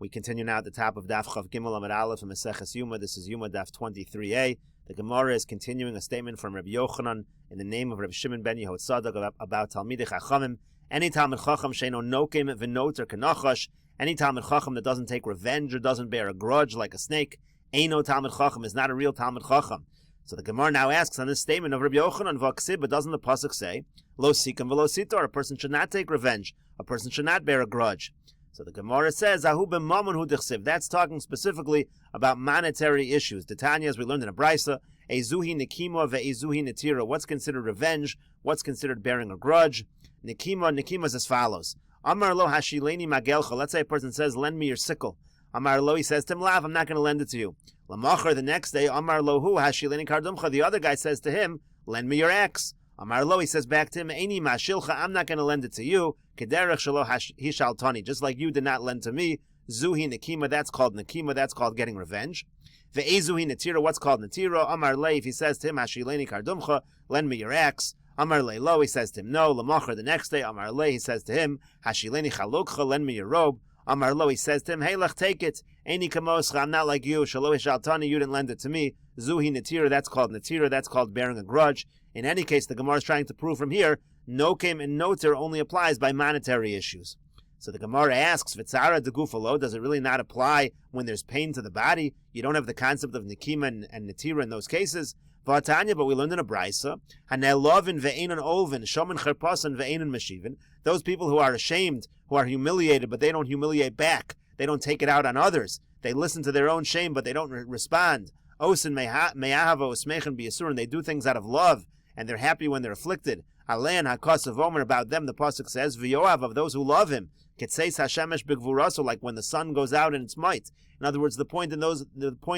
We continue now at the top of Daf Gimel Amud Aleph and Meseches Yoma. This is Yoma Daf 23a. The Gemara is continuing a statement from Rabbi Yochanan in the name of Rabbi Shimon ben Yehotzadok about Talmidei Chachamim. Any Talmid Chacham sheino nokem v'noter kenachash. Any Talmid Chacham that doesn't take revenge or doesn't bear a grudge like a snake. Eino Talmid Chacham is not a real Talmid Chacham. So the Gemara now asks on this statement of Rabbi Yochanan v'aksib, but doesn't the pasuk say lo sikam v'lo sitor? A person should not take revenge. A person should not bear a grudge. So the Gemara says, Ahu b'mamun hu dichsiv. That's talking specifically about monetary issues. Tanya, as we learned in a brisa, ezuhi nikima ve'ezuhi netira. What's considered revenge? What's considered bearing a grudge? Nikima is as follows. Amar lo hashileni magelcha. Let's say a person says, lend me your sickle. Amar lo, he says to him, lav, I'm not going to lend it to you. Lamachar, the next day, Amar lo hu hashileni kardumcha. The other guy says to him, lend me your axe. Amar lo, he says back to him, Eini mashilcha, I'm not going to lend it to you. Kederech shelo hishaltani, just like you did not lend to me. Zuhi nikima, that's called getting revenge. Ve'ezuhi netira, what's called netira? Amar le, if he says to him, hashileni kardumcha, lend me your axe. Amar le lo, he says to him, no. Lamachar, the next day, Amar le, he says to him, hashileni chalukcha, lend me your robe. Amar lo, he says to him, hey lech, take it. Eini kamoscha, I'm not like you. Shelo hishaltani, you didn't lend it to me. Zuhi netira, that's called bearing a grudge. In any case, the Gemara is trying to prove from here, nokem and noter only applies by monetary issues. So the Gemara asks, V'tzara de gufalo, does it really not apply when there's pain to the body? You don't have the concept of nikima and netira in those cases. V'atanya, but we learned in a brisa, hanelovin ve'enon olvin, shomen cherpasan ve'enon meshivin. Those people who are ashamed, who are humiliated, but they don't humiliate back. They don't take it out on others. They listen to their own shame, but they don't respond. Osin me'ahava usmechen b'yasur, and they do things out of love, and they're happy when they're afflicted. Alein hakasav omer, about them the pasuk says, v'yoav, of those who love him. Ketseis hashemesh b'gvuraso, like when the sun goes out in its might. In other words, the point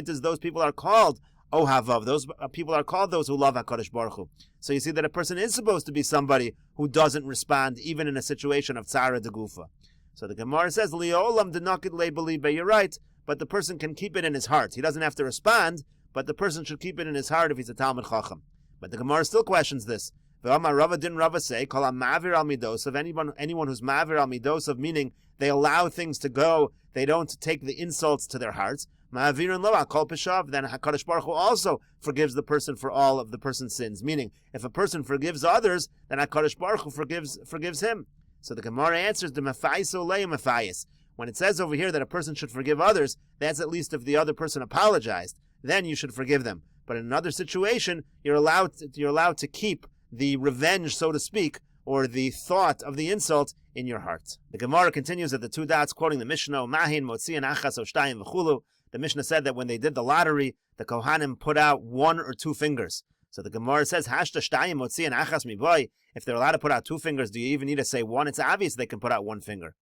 is those people are called ohavav. Those people are called those who love HaKadosh Baruch Hu. So you see that a person is supposed to be somebody who doesn't respond even in a situation of tzara de gufa. So the Gemara says, liolam denakid lebelibe. You're right, but the person can keep it in his heart. He doesn't have to respond, but the person should keep it in his heart if he's a Talmid Chacham. But the Gemara still questions this. Didn't Rava say, Kol ma'avir al midosav, anyone who's ma'avir al midosav, meaning they allow things to go, they don't take the insults to their hearts. Ma'avir and loa kol peshav, then HaKadosh Baruch Hu also forgives the person for all of the person's sins. Meaning, if a person forgives others, then HaKadosh Baruch Hu forgives him. So the Gemara answers, the mefayis olei mefayis. When it says over here that a person should forgive others, that's at least if the other person apologized. Then you should forgive them. But in another situation, you're allowed to keep the revenge, so to speak, or the thought of the insult in your heart. The Gemara continues at the two dots, quoting the Mishnah, Mahin motzian achas o shtayim v'chulu. The Mishnah said that when they did the lottery, the Kohanim put out 1 or 2 fingers. So the Gemara says, Hashta shtayim motzian achas miboy. If they're allowed to put out 2 fingers, do you even need to say 1? It's obvious they can put out 1 finger.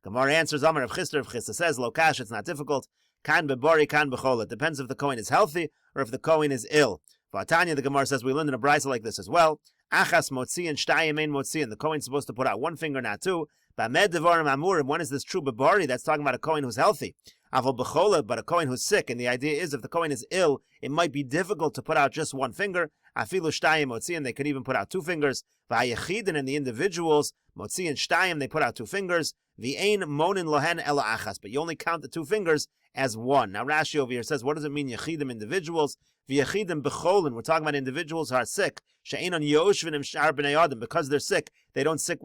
Gemara answers, Amar of Chisda says, Lokash, it's not difficult. Kan bebori, kan bechol. It depends if the Kohen is healthy or if the Kohen is ill. Vatanya, the Gemara says, we learned in a brisa like this as well. Achas motzi and shtayim ein motzi, and the Kohen's supposed to put out 1 finger, not 2. Bamed devarim amurim. When is this true? Bebori, that's talking about a Kohen who's healthy. Aval bechola, but a Kohen who's sick. And the idea is, if the Kohen is ill, it might be difficult to put out just 1 finger. Afilu shtayim motzi, and they could even put out 2 fingers. Va'ayechidin, and the individuals, motzi and shtayim, they put out 2 fingers. V'ein monin lohen ela achas, but you only count the 2 fingers as 1. Now Rashi over here says, what does it mean, yechidim, individuals? V'yechidim becholin, we're talking about individuals who are sick. She'enon yoshvin im shar b'nei adam, because they're sick, they don't sit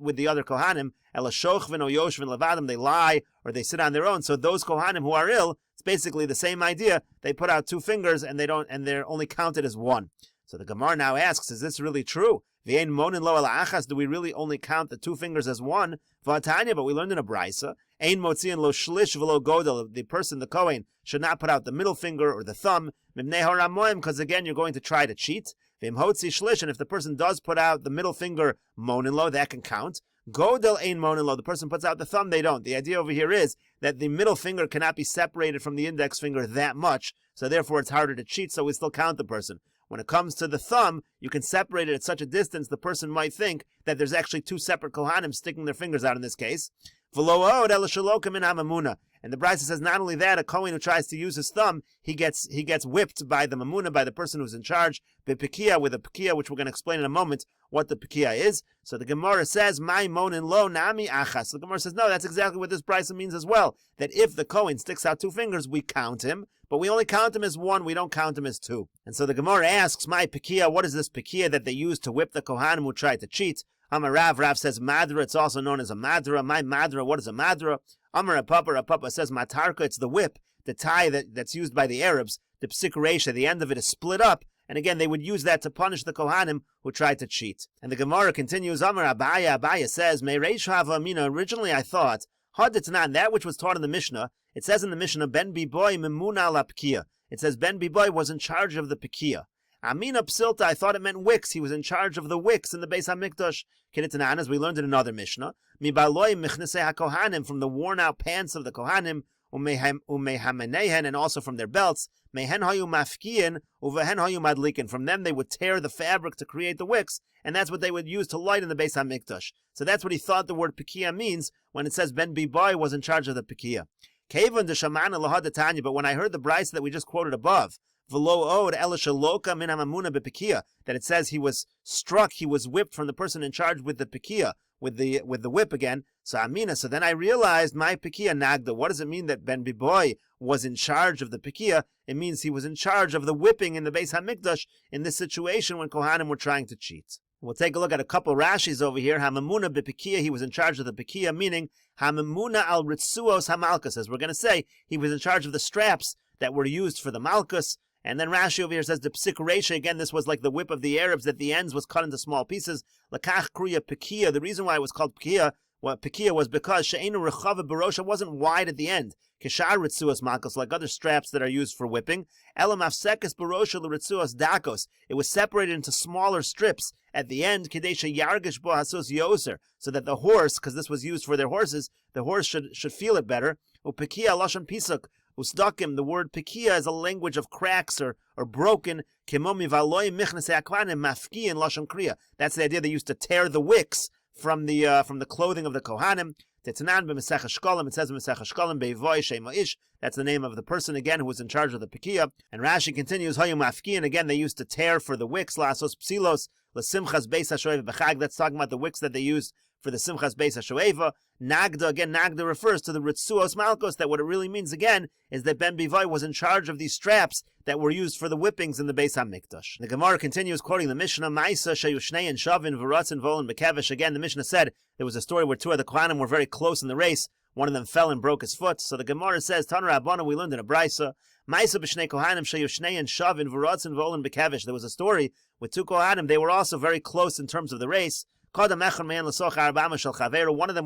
with the other kohanim. Ela shochvin o yoshvin levadim, they lie or they sit on their own. So those kohanim who are ill, it's basically the same idea. They put out 2 fingers and they're only counted as 1. So the Gemara now asks, is this really true? V'ein monin lo ela achas, do we really only count the 2 fingers as 1? V'atanya, but we learned in a brisa, ein motzian lo shlish v'lo godel, the person, the Kohen, should not put out the middle finger or the thumb, mimnei haramoim, because again, you're going to try to cheat. V'im hotzi shlish, and if the person does put out the middle finger, monin lo, that can count. Godel ein monin lo, the person puts out the thumb, they don't. The idea over here is that the middle finger cannot be separated from the index finger that much, so therefore it's harder to cheat, so we still count the person. When it comes to the thumb, you can separate it at such a distance the person might think that there's actually 2 separate kohanim sticking their fingers out in this case. V'lo od ela shaloka min hamamuna. And the Brisa says not only that, a Kohen who tries to use his thumb, he gets whipped by the mamuna, by the person who's in charge, bepikia, with a pikia, which we're going to explain in a moment what the pikia is. So the Gemara says, "My monin lo nami achas." So the Gemara says, no, that's exactly what this Brisa means as well. That if the Kohen sticks out 2 fingers, we count him, but we only count him as 1, we don't count him as 2. And so the Gemara asks, "My pikia, what is this pikia that they use to whip the Kohanim who try to cheat?" Amar Rav says madra, it's also known as a madra. My madra, what is a madra? Amar Papa says matarka, it's the whip, the tie that's used by the Arabs, the psik reisha, the end of it is split up, and again they would use that to punish the Kohanim who tried to cheat. And the Gemara continues, Amar Abaya says, Me reish hava amina, originally I thought, haditnan, that which was taught in the Mishnah, it says in the Mishnah, Ben Biboy memuna la pkia. It says Ben Biboy was in charge of the pkia. Amina psilta, I thought it meant wicks. He was in charge of the wicks in the Beis HaMikdash. Kinitanan, as we learned in another Mishnah. Mibaloi michnese HaKohanim, from the worn out pants of the Kohanim, umehamenehen, and also from their belts. Mehen hayu mafkiyin, uvehen hayu madlikin. From them they would tear the fabric to create the wicks, and that's what they would use to light in the Beis HaMikdash. So that's what he thought the word pikia means when it says Ben Bibai was in charge of the pikia. Kevon de shamana lahadatanya, but when I heard the Brisa that we just quoted above, V'lo od ela shaloka min hamamuna bepikia, that it says he was struck, he was whipped from the person in charge with the pikia, with the whip again. So Amina, so then I realized my pikia nagda. What does it mean that Ben Biboy was in charge of the pikia? It means he was in charge of the whipping in the Beis HaMikdash in this situation when Kohanim were trying to cheat. We'll take a look at a couple Rashis over here. Hamamuna bepikia, he was in charge of the pikia, meaning Hamamuna al ritzuos hamalkus, as we're going to say, he was in charge of the straps that were used for the malchus. And then Rashi over here says the psik reisha, again, this was like the whip of the Arabs, that the ends was cut into small pieces. Lakach kriya pikia, the reason why it was called pikia, was because she'enu rechava barosha, wasn't wide at the end. Kishar ritzuos makos, like other straps that are used for whipping. Elam afsekes barosha l'ritzuos dakos, it was separated into smaller strips at the end, kadesha yargish bo hasos yoser, so that the horse, because this was used for their horses, the horse should feel it better. Upikia lashon pisuk, Usdakim, the word pikia is a language of cracks or broken. Kimomi valoy michnese akvanim mafki in lashon kriya. That's the idea they used to tear the wicks from the clothing of the Kohanim. Tetzanan b'Meseches Shkolim, it says in Meseches Shkolim bevoy shema ish. That's the name of the person again who was in charge of the pikia. And Rashi continues hayu mafki, and again they used to tear for the wicks. Lasos psilos l'simchas beis hashoeva b'chag. That's talking about the wicks that they used for the Simchas Beis HaShoeva. Nagda, again, Nagda refers to the Ritzuos Malkos, that what it really means, again, is that Ben Bivai was in charge of these straps that were used for the whippings in the Beis HaMikdash. The Gemara continues quoting the Mishnah, Maisa Sheyushnei and Shavin V'Ratzin Volin Bekevish. Again, the Mishnah said there was a story where 2 of the Kohanim were very close in the race. One of them fell and broke his foot. So the Gemara says, Tanur Rabbana, we learned in a Brisa, Maisa B'Shnei Kohanim Sheyushnei and Shavin V'Ratzin Volin Bekevish. There was a story with 2 Kohanim. They were also very close in terms of the race. One of them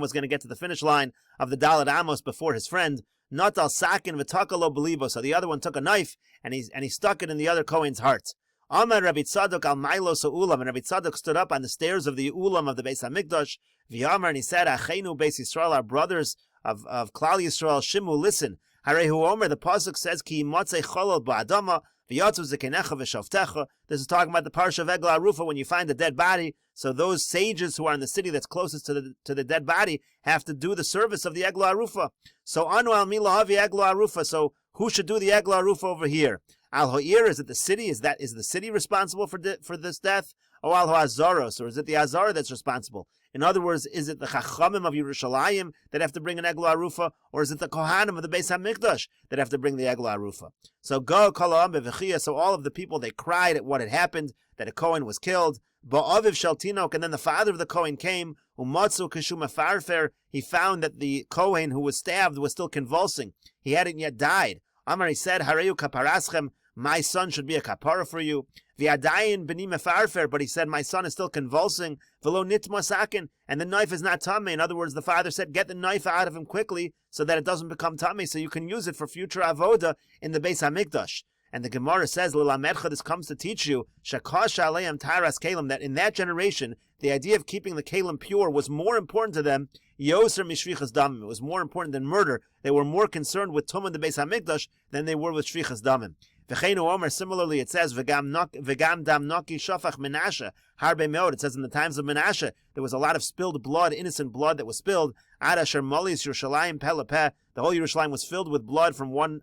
was going to get to the finish line of the Dalad Amos before his friend. Not al sakin v'takalo belibo. So the other one took a knife and he stuck it in the other Kohen's heart. Amar Rabbi Tzadok al Milo Ulam, and Rabbi Tzadok stood up on the stairs of the Ulam of the Beis HaMikdash. V'yamar, and he said, Achenu Beis Yisrael, our brothers of Klal Yisrael, Shimu, listen. Harehu Omer, the pasuk says, Ki motzei cholol ba'adama. This is talking about the parsha of Eglah Arufa, when you find a dead body. So those sages who are in the city that's closest to the dead body have to do the service of the Eglah Arufa. So anu al milahavi Eglah Arufa. So who should do the Eglah Arufa over here? Al Ho'ir, is it the city? Is the city responsible for this death? Or Al Ho'azaros, or is it the Azara that's responsible? In other words, is it the Chachamim of Yerushalayim that have to bring an Eglah Arufa, or is it the Kohanim of the Beis HaMikdash that have to bring the Eglah Arufa? So go kol ha'am bevechia. So all of the people, they cried at what had happened, that a Kohen was killed. Ba'aviv shel tinok, and then the father of the Kohen came. Umatzu kishu mefarfer. He found that the Kohen who was stabbed was still convulsing. He hadn't yet died. Amar, he said, Hareyu kaparaschem. My son should be a kapara for you. V'yadayin b'ni mefarfer, but he said, my son is still convulsing. V'lo nitma sakin, and the knife is not tamei. In other words, the father said, get the knife out of him quickly so that it doesn't become tamei, so you can use it for future avoda in the Beis HaMikdash. And the Gemara says, L'lamercha, this comes to teach you, Shakasha aleim taras kalim, that in that generation, the idea of keeping the kalim pure was more important to them. yoser mishvichas damim. It was more important than murder. They were more concerned with tumah the Beis Hamikdash than they were with shvichas damim. V'cheinu omer, similarly it says, v'gam dam noki shafach Menashe, harbe meod. It says in the times of Menashe, there was a lot of spilled blood, innocent blood that was spilled. Ad asher molis Yerushalayim peh lepeh. The whole Yerushalayim was filled with blood from one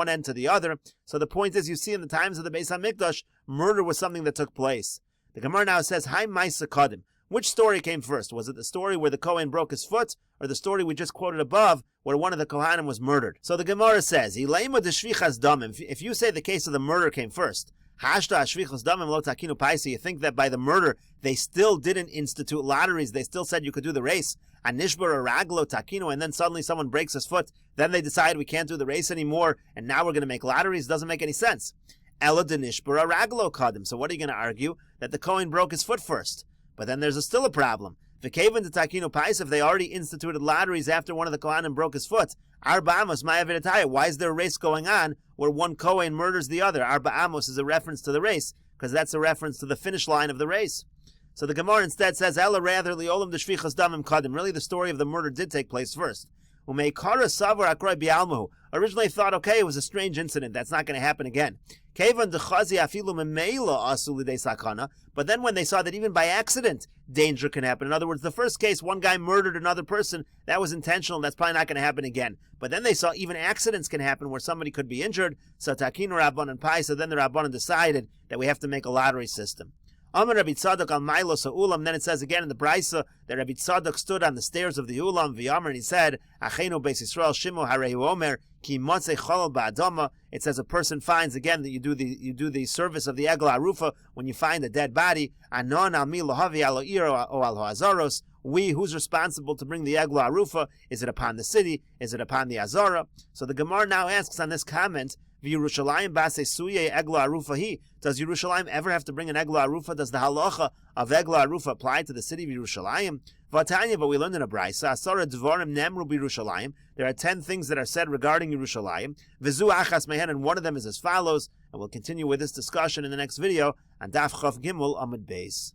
end to the other. So the point is, you see in the times of the Beis Hamikdash, murder was something that took place. The Gemara now says, Hai Maisa Kadim. Which story came first? Was it the story where the Kohen broke his foot, or the story we just quoted above, where one of the Kohanim was murdered? So the Gemara says, if you say the case of the murder came first, you think that by the murder, they still didn't institute lotteries, they still said you could do the race, and then suddenly someone breaks his foot, then they decide we can't do the race anymore, and now we're going to make lotteries? Doesn't make any sense. So what are you going to argue? That the Kohen broke his foot first? But then there's still a problem. If they already instituted lotteries after one of the Kohanim broke his foot, why is there a race going on where one Kohen murders the other? Arba Amos is a reference to the race, because that's a reference to the finish line of the race. So the Gemara instead says, Ella rather liolam de shvichas damim kadim. Really, the story of the murder did take place first. Originally thought, okay, it was a strange incident. That's not going to happen again. But then when they saw that even by accident, danger can happen. In other words, the first case, one guy murdered another person. That was intentional. That's probably not going to happen again. But then they saw even accidents can happen where somebody could be injured. So Takinu Rabbanan Pai. So then the Rabbanan decided that we have to make a lottery system. Amar Rabbi Tzadok al Mailos Ulam. Then it says again in the Brisa that Rabbi Tzadok stood on the stairs of the Ulam v'Yamar, and he said, Achenu Beis Yisrael Shimo Harehu Omer Ki Motzei Cholol Ba'adama. It says a person finds again that you do the service of the Egla Arufa when you find a dead body. Anon al mi lohavi alo iro o al hazaros. Who's responsible to bring the Egla Arufa? Is it upon the city? Is it upon the Azara? So the Gemara now asks on this comment, V'Yerushalayim base suye Egla Arufa hi. Does Yerushalayim ever have to bring an Egla Arufa? Does the halacha of Egla Arufa apply to the city of Yerushalayim? Vatanya, but we learned in a braysa, Asara Dvarim Nemru b'Yerushalayim. There are 10 things that are said regarding Yerushalayim. V'zu achas mehen, and one of them is as follows. And we'll continue with this discussion in the next video on Daf Yomi Gemara Amud Beis.